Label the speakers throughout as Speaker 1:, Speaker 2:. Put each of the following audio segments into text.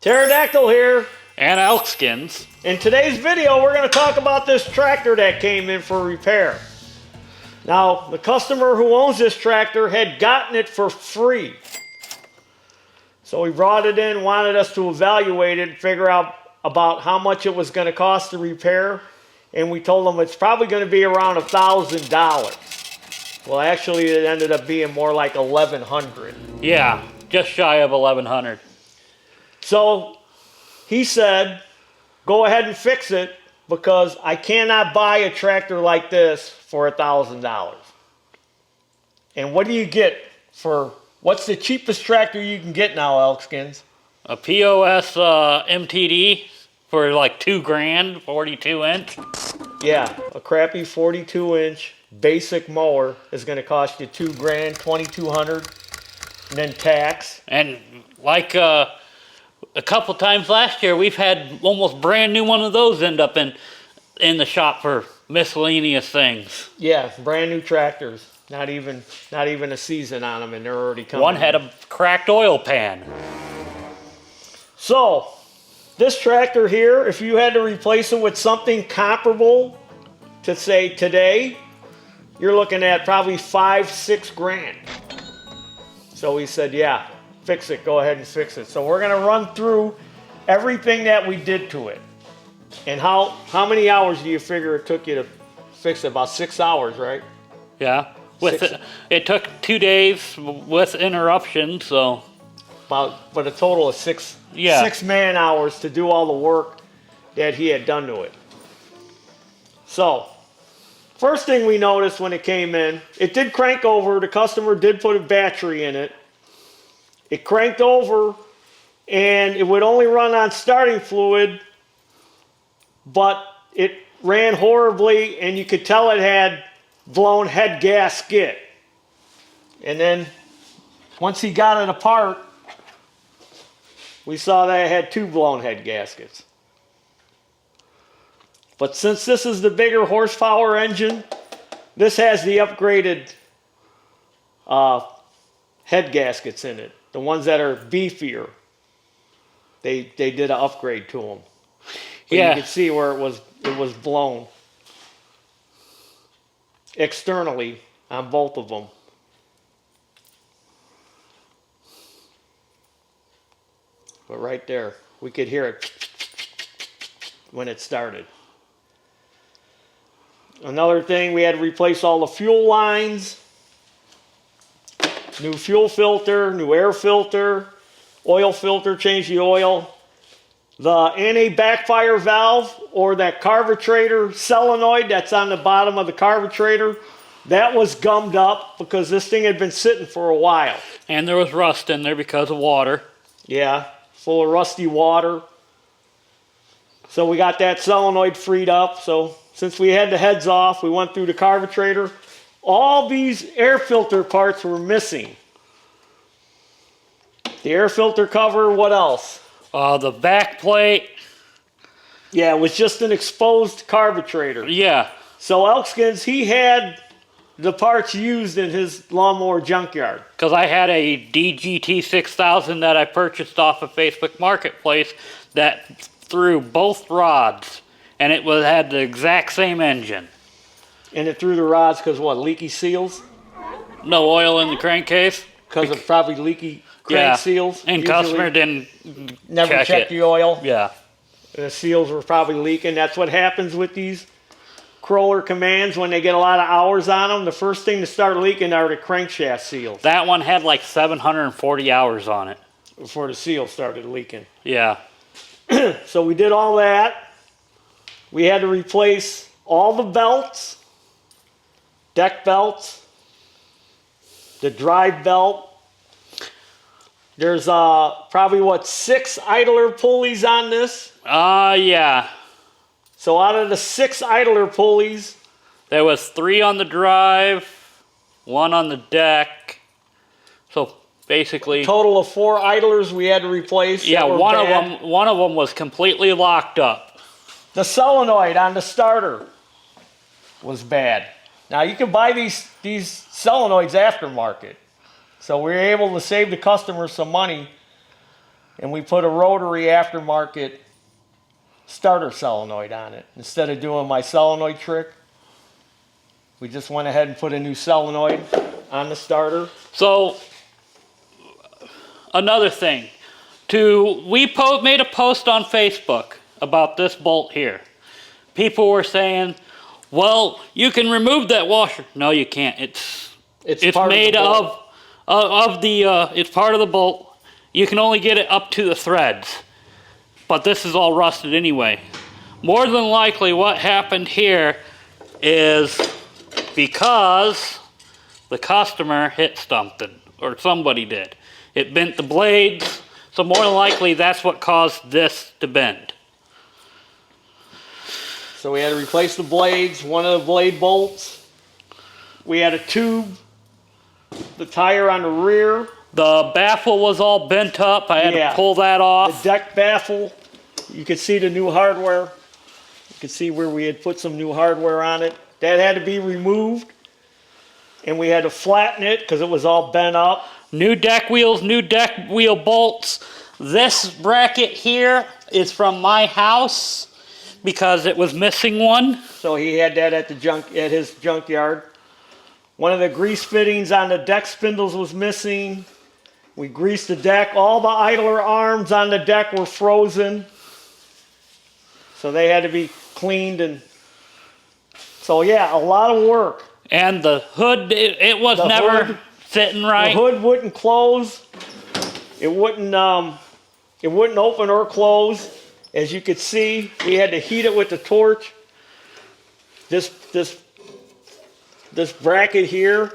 Speaker 1: Pterodactyl here.
Speaker 2: And elk skins.
Speaker 1: In today's video, we're going to talk about this tractor that came in for repair. Now, the customer who owns this tractor had gotten it for free. So he brought it in, wanted us to evaluate it, figure out about how much it was going to cost to repair. And we told him it's probably going to be around $1,000. Well, actually, it ended up being more like $1,100.
Speaker 2: Yeah, just shy of $1,100.
Speaker 1: So he said, go ahead and fix it because I cannot buy a tractor like this for $1,000. And what do you get for, what's the cheapest tractor you can get now, Elkskins?
Speaker 2: A POS MTD for like $2,000, 42-inch.
Speaker 1: Yeah, a crappy 42-inch basic mower is going to cost you $2,000, $2,200, and then tax.
Speaker 2: And like a couple times last year, we've had almost brand new one of those end up in the shop for miscellaneous things.
Speaker 1: Yeah, brand new tractors. Not even a season on them, and they're already coming.
Speaker 2: One had a cracked oil pan.
Speaker 1: So, this tractor here, if you had to replace it with something comparable to say today, you're looking at probably $5-6 grand. So we said, yeah, fix it, go ahead and fix it. So we're gonna run through everything that we did to it. And how many hours do you figure it took you to fix it? About 6 hours, right?
Speaker 2: Yeah, it took 2 days with interruptions, so.
Speaker 1: But a total of six man hours to do all the work that he had done to it. So, first thing we noticed when it came in, it did crank over. The customer did put a battery in it. It cranked over, and it would only run on starting fluid, but it ran horribly, and you could tell it had blown head gasket. And then, once he got it apart, we saw that it had 2 blown head gaskets. But since this is the bigger horsepower engine, this has the upgraded head gaskets in it. The ones that are beefier. They did an upgrade to them. But yeah. You could see where it was blown externally on both of them. But right there, we could hear it when it started. Another thing, we had to replace all the fuel lines. New fuel filter, new air filter, oil filter, change the oil. The anti-backfire valve, or that carburetor solenoid that's on the bottom of the carburetor, that was gummed up because this thing had been sitting for a while.
Speaker 2: And there was rust in there because of water.
Speaker 1: Yeah, full of rusty water. So we got that solenoid freed up. So since we had the heads off, we went through the carburetor. All these air filter parts were missing. The air filter cover, what else?
Speaker 2: The back plate.
Speaker 1: Yeah, it was just an exposed carburetor.
Speaker 2: Yeah.
Speaker 1: So Elkskins, he had the parts used in his lawnmower junkyard.
Speaker 2: Because I had a DGT 6000 that I purchased off of Facebook Marketplace that threw both rods, and it had the exact same engine.
Speaker 1: And it threw the rods because what, leaky seals?
Speaker 2: No oil in the crankcase.
Speaker 1: Because of probably leaky crank seals?
Speaker 2: And customer didn't
Speaker 1: never check the oil?
Speaker 2: Yeah.
Speaker 1: The seals were probably leaking. That's what happens with these crawler commands when they get a lot of hours on them. The first thing to start leaking are the crankshaft seals.
Speaker 2: That one had like 740 hours on it.
Speaker 1: Before the seal started leaking.
Speaker 2: Yeah.
Speaker 1: So we did all that. We had to replace all the belts, deck belts, the drive belt. There's probably 6 idler pulleys on this?
Speaker 2: Yeah.
Speaker 1: So out of the 6 idler pulleys,
Speaker 2: there was 3 on the drive, 1 on the deck. So basically,
Speaker 1: total of 4 idlers we had to replace.
Speaker 2: Yeah, one of them was completely locked up.
Speaker 1: The solenoid on the starter was bad. Now you can buy these solenoids aftermarket. So we were able to save the customer some money and we put a rotary aftermarket starter solenoid on it. Instead of doing my solenoid trick, we just went ahead and put a new solenoid on the starter.
Speaker 2: So, another thing. We made a post on Facebook about this bolt here. People were saying, well, you can remove that washer. No, you can't. It's made it's part of the bolt. You can only get it up to the threads. But this is all rusted anyway. More than likely what happened here is because the customer hit something, or somebody did. It bent the blades, so more than likely that's what caused this to bend.
Speaker 1: So we had to replace the blades, one of the blade bolts. We had a tube, the tire on the rear.
Speaker 2: The baffle was all bent up. I had to pull that off.
Speaker 1: The deck baffle, you could see the new hardware. You could see where we had put some new hardware on it. That had to be removed. And we had to flatten it because it was all bent up.
Speaker 2: New deck wheels, new deck wheel bolts. This bracket here is from my house because it was missing one.
Speaker 1: So he had that at his junkyard. One of the grease fittings on the deck spindles was missing. We greased the deck. All the idler arms on the deck were frozen. So they had to be cleaned. And so yeah, a lot of work.
Speaker 2: And the hood, it was never sitting right.
Speaker 1: The hood wouldn't close. It wouldn't open or close. As you could see, we had to heat it with the torch. This bracket here,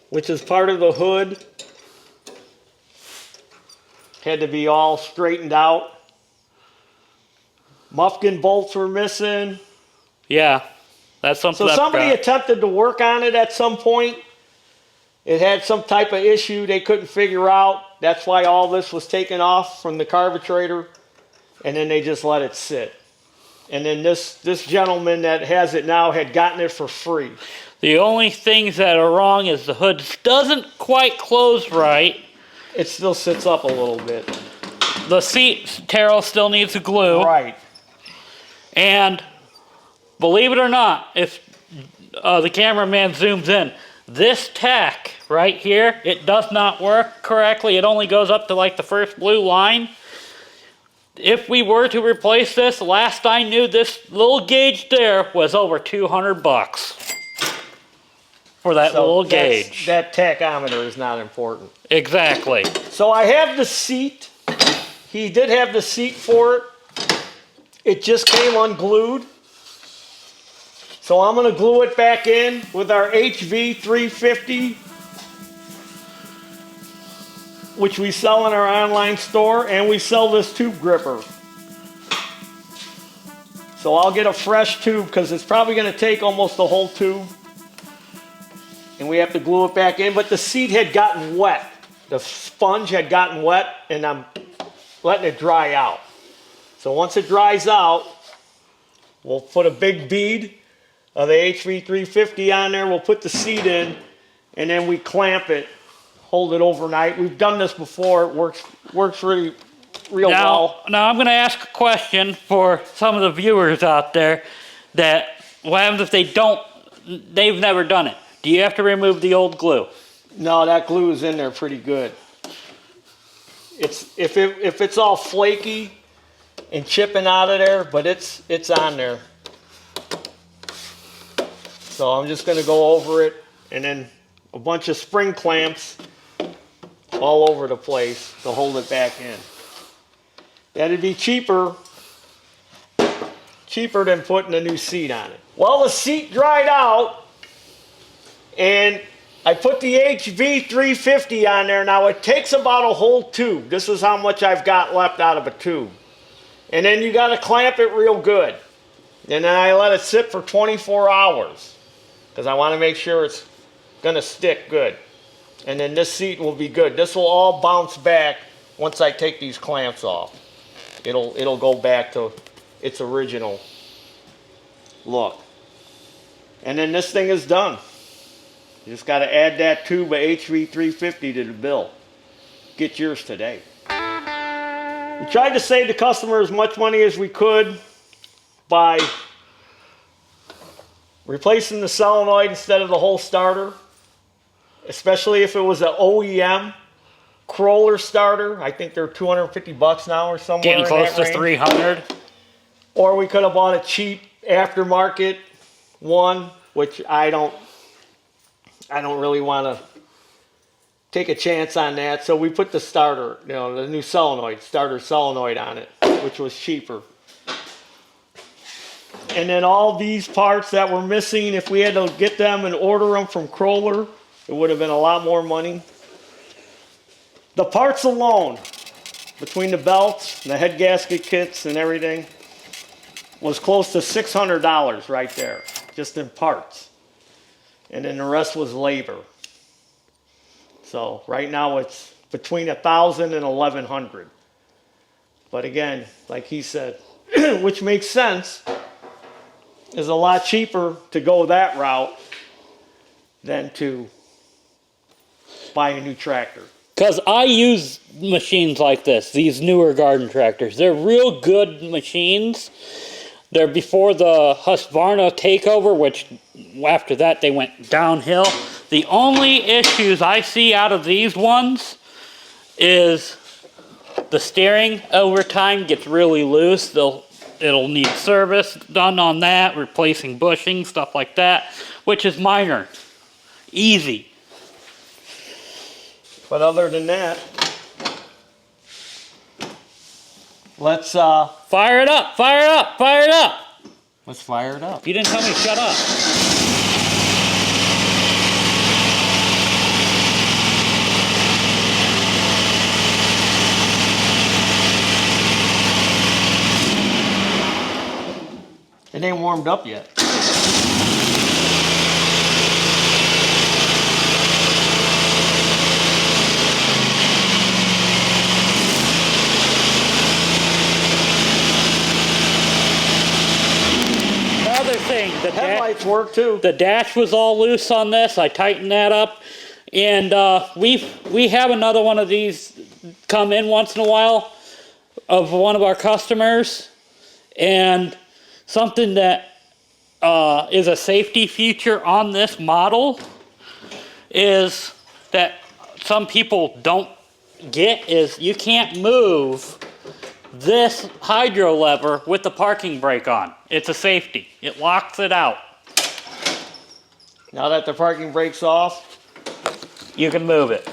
Speaker 1: which is part of the hood, had to be all straightened out. Muffin bolts were missing.
Speaker 2: Yeah, that's something.
Speaker 1: So somebody attempted to work on it at some point. It had some type of issue they couldn't figure out. That's why all this was taken off from the carburetor, and then they just let it sit. And then this gentleman that has it now had gotten it for free.
Speaker 2: The only things that are wrong is the hood doesn't quite close right.
Speaker 1: It still sits up a little bit.
Speaker 2: The seat, Taryl still needs a glue.
Speaker 1: Right.
Speaker 2: And believe it or not, if the cameraman zooms in, this tack right here, it does not work correctly. It only goes up to like the first blue line. If we were to replace this, last I knew, this little gauge there was over $200 for that little gauge.
Speaker 1: That tachometer is not important.
Speaker 2: Exactly.
Speaker 1: So I have the seat. He did have the seat for it. It just came unglued. So I'm going to glue it back in with our HV350, which we sell in our online store, and we sell this tube gripper. So I'll get a fresh tube because it's probably going to take almost the whole tube. And we have to glue it back in, but the seat had gotten wet. The sponge had gotten wet, and I'm letting it dry out. So once it dries out, we'll put a big bead of the HV350 on there. We'll put the seat in, and then we clamp it, hold it overnight. We've done this before. It works really real well.
Speaker 2: Now I'm going to ask a question for some of the viewers out there that what happens if they've never done it? Do you have to remove the old glue?
Speaker 1: No, that glue is in there pretty good. If it's all flaky and chipping out of there, but it's on there. So I'm just going to go over it, and then a bunch of spring clamps all over the place to hold it back in. That'd be cheaper than putting a new seat on it. Well, the seat dried out, and I put the HV350 on there. Now it takes about a whole tube. This is how much I've got left out of a tube. And then you got to clamp it real good. And then I let it sit for 24 hours because I want to make sure it's going to stick good. And then this seat will be good. This will all bounce back once I take these clamps off. It'll go back to its original look. And then this thing is done. You just got to add that tube of HV350 to the bill. Get yours today. We tried to save the customer as much money as we could by replacing the solenoid instead of the whole starter, especially if it was an OEM crawler starter. I think they're $250 now or somewhere
Speaker 2: Getting
Speaker 1: in
Speaker 2: close
Speaker 1: that
Speaker 2: to
Speaker 1: range.
Speaker 2: 300.
Speaker 1: Or we could have bought a cheap aftermarket one, which I don't really want to take a chance on that. So we put the starter, the new starter solenoid on it, which was cheaper. And then all these parts that were missing, if we had to get them and order them from Kroller, it would have been a lot more money. The parts alone, between the belts, the head gasket kits and everything, was close to $600 right there, just in parts. And then the rest was labor. So right now it's between $1,000 and $1,100. But again, like he said, which makes sense, is a lot cheaper to go that route than to buy a new tractor.
Speaker 2: Because I use machines like this, these newer garden tractors. They're real good machines. They're before the Husqvarna takeover, which after that they went downhill. The only issues I see out of these ones is the steering over time gets really loose. It'll need service done on that, replacing bushing, stuff like that, which is minor, easy.
Speaker 1: But other than that, let's
Speaker 2: fire it up, fire it up, fire it up.
Speaker 1: Let's fire it up.
Speaker 2: You didn't tell me shut up.
Speaker 1: It ain't warmed up yet.
Speaker 2: Another thing, the
Speaker 1: headlights work too.
Speaker 2: The dash was all loose on this. I tightened that up, and we have another one of these come in once in a while of one of our customers, and something that is a safety feature on this model is that some people don't get is you can't move this hydro lever with the parking brake on. It's a safety. It locks it out.
Speaker 1: Now that the parking brake's off,
Speaker 2: you can move it.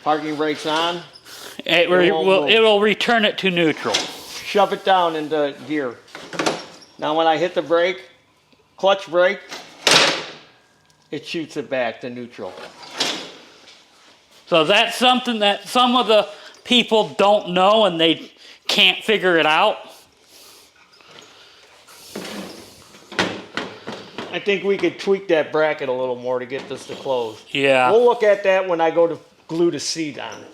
Speaker 1: Parking brake's on.
Speaker 2: It'll return it to neutral.
Speaker 1: Shove it down into gear. Now when I hit the brake, clutch brake, it shoots it back to neutral.
Speaker 2: So that's something that some of the people don't know and they can't figure it out.
Speaker 1: I think we could tweak that bracket a little more to get this to close.
Speaker 2: Yeah.
Speaker 1: We'll look at that when I go to glue the seat on it.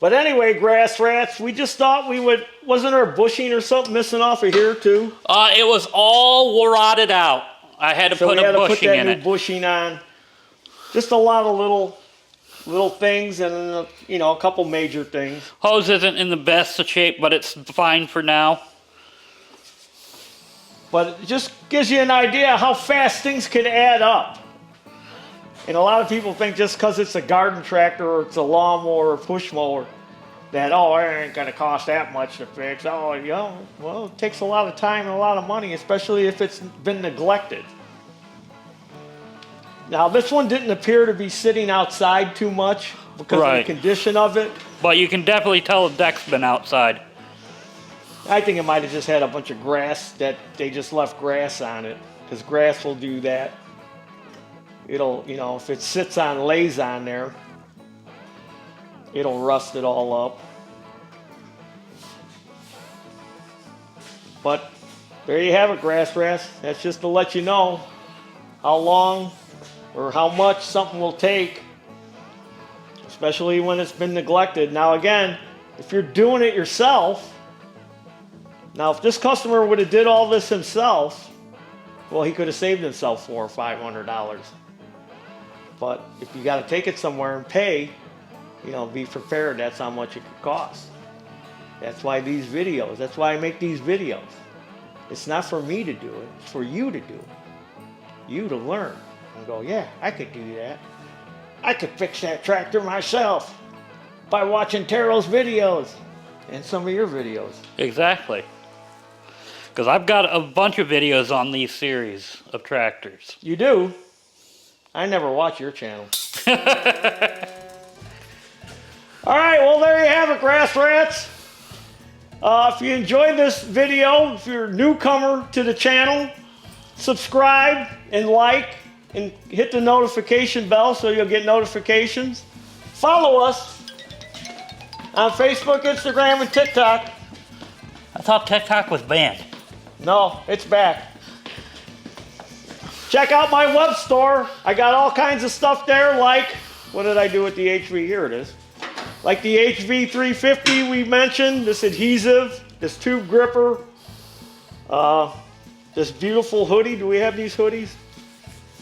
Speaker 1: But anyway, grass rats, we just thought we would, wasn't there a bushing or something missing off of here too?
Speaker 2: It was all rotted out. I had to put a bushing in it. So we had to put that new
Speaker 1: bushing on. Just a lot of little things and a couple major things.
Speaker 2: Hose isn't in the best of shape, but it's fine for now.
Speaker 1: But it just gives you an idea how fast things can add up. And a lot of people think just because it's a garden tractor or it's a lawnmower or push mower that, it ain't going to cost that much to fix. Well, it takes a lot of time and a lot of money, especially if it's been neglected. Now, this one didn't appear to be sitting outside too much because of the condition of it.
Speaker 2: But you can definitely tell the deck's been outside.
Speaker 1: I think it might have just had a bunch of grass that they just left grass on it, because grass will do that. It'll, if it lays on there, it'll rust it all up. But there you have it, grass rats. That's just to let you know how long or how much something will take, especially when it's been neglected. Now again, if you're doing it yourself, now if this customer would have did all this himself, well, he could have saved himself $400 or $500. But if you got to take it somewhere and pay, be prepared. That's how much it could cost. That's why these videos, that's why I make these videos. It's not for me to do it, it's for you to do it. You to learn and go, yeah, I could do that. I could fix that tractor myself by watching Taryl's videos and some of your videos.
Speaker 2: Exactly. Because I've got a bunch of videos on these series of tractors.
Speaker 1: You do? I never watch your channel. All right, well, there you have it, grass rats. If you enjoyed this video, if you're a newcomer to the channel, subscribe and like and hit the notification bell so you'll get notifications. Follow us on Facebook, Instagram, and TikTok.
Speaker 2: I thought TikTok was banned.
Speaker 1: No, it's back. Check out my web store. I got all kinds of stuff there, like, what did I do with the HV? Here it is. Like the HV 350 we mentioned, this adhesive, this tube gripper, this beautiful hoodie. Do we have these hoodies?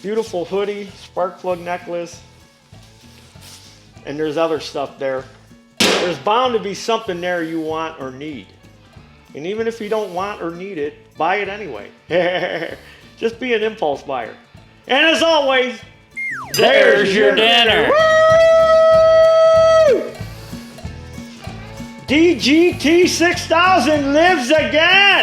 Speaker 1: Beautiful hoodie, spark plug necklace, and there's other stuff there. There's bound to be something there you want or need. And even if you don't want or need it, buy it anyway. Just be an impulse buyer. And as always,
Speaker 2: there's your dinner.
Speaker 1: DGT 6000 lives again.